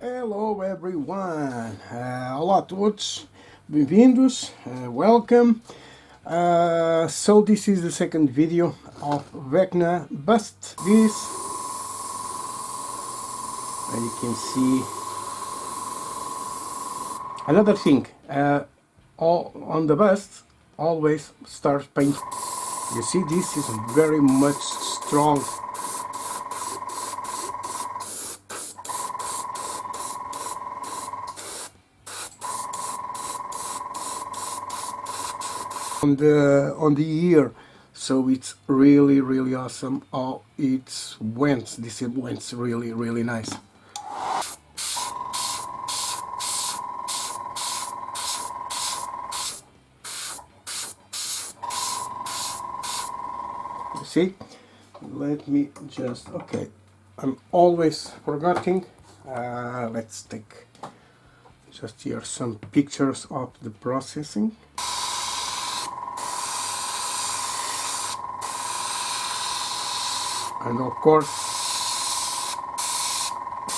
Hello everyone, olá a todos, bem-vindos, welcome. So this is the second video of Vecna bust. This, and you can see another thing, all on the bust always start paint. You see, this is very much strong. On the ear, so it's really awesome. Oh, it went, this went really nice. You see, let me just, okay, I'm always forgetting. Let's take just here some pictures of the processing. And of course,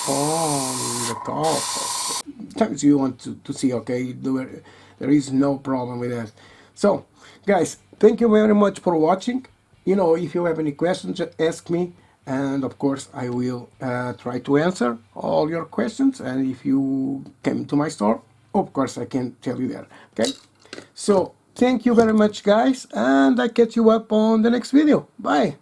on the top, sometimes you want to see, okay, there is no problem with that. So, guys, thank you very much for watching. You know, if you have any questions, just ask me. And of course, I will try to answer all your questions. And if you came to my store, of course, I can tell you that. Okay? So, thank you very much, guys. And I catch you up on the next video. Bye.